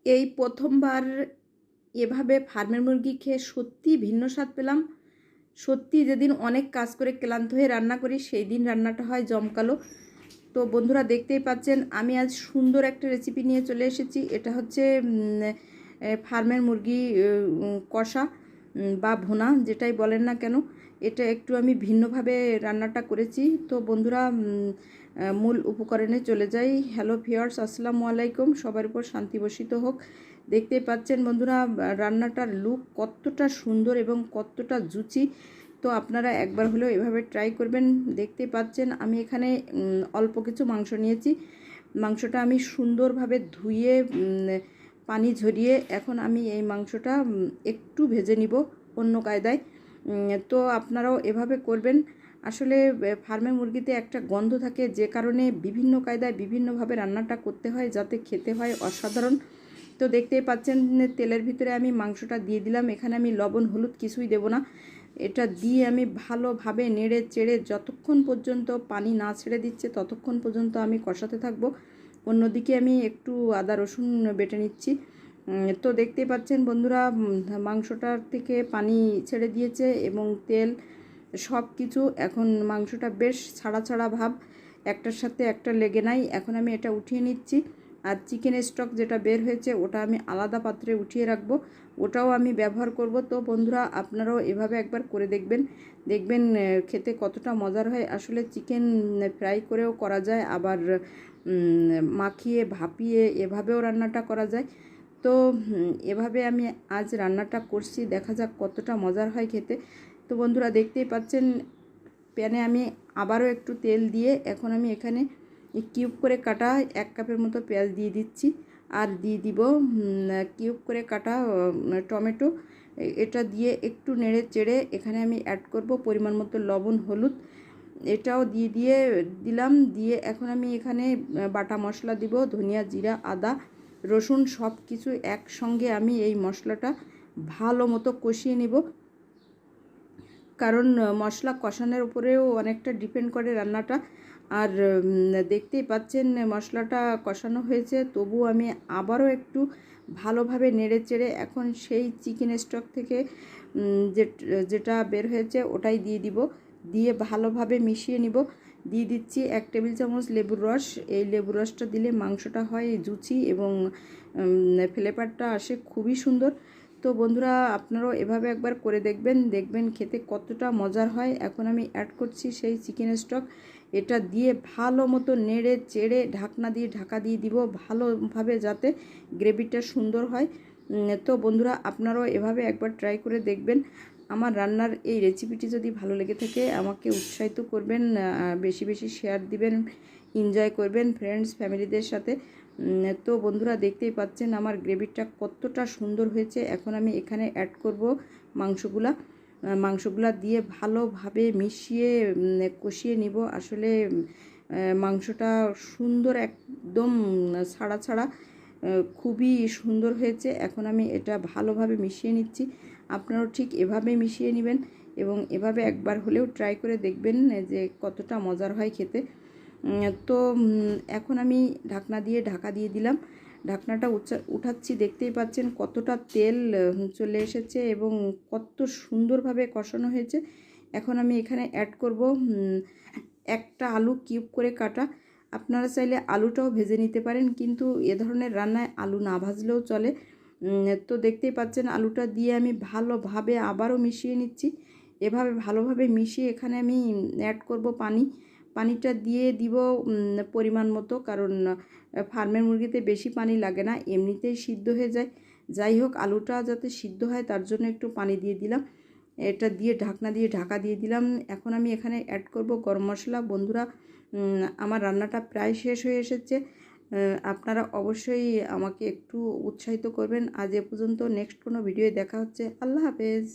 এই প্রথমবার এভাবে ফার্মের মুরগি খেয়ে সত্যি ভিন্ন স্বাদ পেলাম। সত্যি যেদিন অনেক কাজ করে ক্লান্ত হয়ে রান্না করি সেই দিন রান্নাটা হয় জমকালো। তো বন্ধুরা দেখতেই পাচ্ছেন আমি আজ সুন্দর একটা রেসিপি নিয়ে চলে এসেছি। এটা হচ্ছে ফার্মের মুরগি কষা বা ভুনা, যেটাই বলেন না কেন। এটা একটু আমি ভিন্নভাবে রান্নাটা করেছি। তো বন্ধুরা মূল উপকরণে চলে যাই। হ্যালো ভিউয়ার্স, আসসালামু আলাইকুম। সবার উপর শান্তি বর্ষিত হোক। দেখতেই পাচ্ছেন বন্ধুরা রান্নাটার লুক কতটা সুন্দর এবং কতটা জুচি। তো আপনারা একবার হলেও এভাবে ট্রাই করবেন। দেখতে পাচ্ছেন আমি এখানে অল্প কিছু মাংস নিয়েছি। মাংসটা আমি সুন্দরভাবে ধুয়ে পানি ঝরিয়ে এখন আমি এই মাংসটা একটু ভেজে নিব অন্য কায়দায়। তো আপনারাও এভাবে করবেন। আসলে ফার্মের মুরগিতে একটা গন্ধ থাকে, যে কারণে বিভিন্ন কায়দায় বিভিন্নভাবে রান্নাটা করতে হয় যাতে খেতে হয় অসাধারণ। তো দেখতেই পাচ্ছেন তেলের ভিতরে আমি মাংসটা দিয়ে দিলাম। এখানে আমি লবণ হলুদ কিছুই দেব না। এটা দিয়ে আমি ভালোভাবে নেড়ে চেড়ে যতক্ষণ পর্যন্ত পানি না ছেড়ে দিচ্ছে ততক্ষণ পর্যন্ত আমি কষাতে থাকবো। অন্যদিকে আমি একটু আদা রসুন বেটে নিচ্ছি। তো দেখতেই পাচ্ছেন বন্ধুরা মাংসটার থেকে পানি ছেড়ে দিয়েছে এবং তেল সব কিছু। এখন মাংসটা বেশ ছাড়া ছাড়া ভাব, একটার সাথে একটা লেগে নাই। এখন আমি এটা উঠিয়ে নিচ্ছি। আর চিকেন স্টক যেটা বের হয়েছে ওটা আমি আলাদা পাত্রে উঠিয়ে রাখবো, ওটাও আমি ব্যবহার করব। তো বন্ধুরা আপনারাও এভাবে একবার করে দেখবেন, দেখবেন খেতে কতটা মজার হয়। আসলে চিকেন ফ্রাই করেও করা যায়, আবার মাখিয়ে ভাপিয়ে এভাবেও রান্নাটা করা যায়। তো এভাবে আমি আজ রান্নাটা করছি, দেখা যাক কতটা মজার হয় খেতে। তো বন্ধুরা দেখতেই পাচ্ছেন প্যানে আমি আবারও একটু তেল দিয়ে এখন আমি এখানে কিউব করে কাটা 1 কাপের মতো পেঁয়াজ দিয়ে দিচ্ছি। আর দিয়ে দিব কিউব করে কাটা টমেটো। এটা দিয়ে একটু নেড়ে চেড়ে এখানে আমি অ্যাড করব পরিমাণ মতো লবণ হলুদ। এটাও দিয়ে দিলাম। দিয়ে এখন আমি এখানে বাটা মশলা দিব, ধনিয়া জিরা আদা রসুন সব কিছু একসঙ্গে আমি এই মশলাটা ভালো মতো কষিয়ে নিব। কারণ মশলা কষানোর উপরেও অনেকটা ডিপেন্ড করে রান্নাটা। আর দেখতেই পাচ্ছেন মশলাটা কষানো হয়েছে, তবু আমি আবারও একটু ভালোভাবে নেড়ে চেড়ে এখন সেই চিকেন স্টক থেকে যেটা বের হয়েছে ওটাই দিয়ে দিব। দিয়ে ভালোভাবে মিশিয়ে নিব। দিয়ে দিচ্ছি 1 টেবিল চামচ লেবুর রস। এই লেবুর রসটা দিলে মাংসটা হয় জুচি এবং ফ্লেভারটা আসে খুবই সুন্দর। তো বন্ধুরা আপনারাও এভাবে একবার করে দেখবেন, দেখবেন খেতে কতটা মজার হয়। এখন আমি অ্যাড করছি সেই চিকেন স্টক। এটা দিয়ে ভালো মতো নেড়ে চেড়ে ঢাকা দিয়ে দিব ভালোভাবে, যাতে গ্রেভিটা সুন্দর হয়। তো বন্ধুরা আপনারাও এভাবে একবার ট্রাই করে দেখবেন। আমার রান্নার এই রেসিপিটি যদি ভালো লেগে থাকে আমাকে উৎসাহিত করবেন, বেশি বেশি শেয়ার দিবেন, এনজয় করবেন ফ্রেন্ডস ফ্যামিলিদের সাথে। তো বন্ধুরা দেখতেই পাচ্ছেন আমার গ্রেভিটা কতটা সুন্দর হয়েছে। এখন আমি এখানে অ্যাড করব মাংসগুলা দিয়ে ভালোভাবে মিশিয়ে কষিয়ে নিব। আসলে মাংসটা সুন্দর একদম ছাড়া ছাড়া খুবই সুন্দর হয়েছে। এখন আমি এটা ভালোভাবে মিশিয়ে নিচ্ছি। আপনারাও ঠিক এভাবে মিশিয়ে নেবেন এবং এভাবে একবার হলেও ট্রাই করে দেখবেন যে কতটা মজার হয় খেতে। তো এখন আমি ঢাকা দিয়ে দিলাম। ঢাকনাটা উঠাচ্ছি। দেখতেই পাচ্ছেন কতটা তেল চলে এসেছে এবং কত সুন্দরভাবে কষানো হয়েছে। এখন আমি এখানে অ্যাড করব একটা আলু কিউব করে কাটা। আপনারা চাইলে আলুটাও ভেজে নিতে পারেন, কিন্তু এ ধরনের রান্নায় আলু না ভাজলেও চলে। তো দেখতেই পাচ্ছেন আলুটা দিয়ে আমি ভালোভাবে আবারও মিশিয়ে নিচ্ছি। এভাবে ভালোভাবে মিশিয়ে এখানে আমি অ্যাড করব পানিটা দিয়ে দিব পরিমাণ মতো, কারণ ফার্মের মুরগিতে বেশি পানি লাগে না, এমনিতেই সিদ্ধ হয়ে যায়। যাই হোক আলুটা যাতে সিদ্ধ হয় তার জন্য একটু পানি দিয়ে দিলাম। এটা দিয়ে ঢাকা দিয়ে দিলাম। এখন আমি এখানে অ্যাড করব গরম মশলা। বন্ধুরা আমার রান্নাটা প্রায় শেষ হয়ে এসেছে। আপনারা অবশ্যই আমাকে একটু উৎসাহিত করবেন। আজ এ পর্যন্ত, নেক্সট কোনো ভিডিওয়ে দেখা হচ্ছে। আল্লাহ হাফেজ।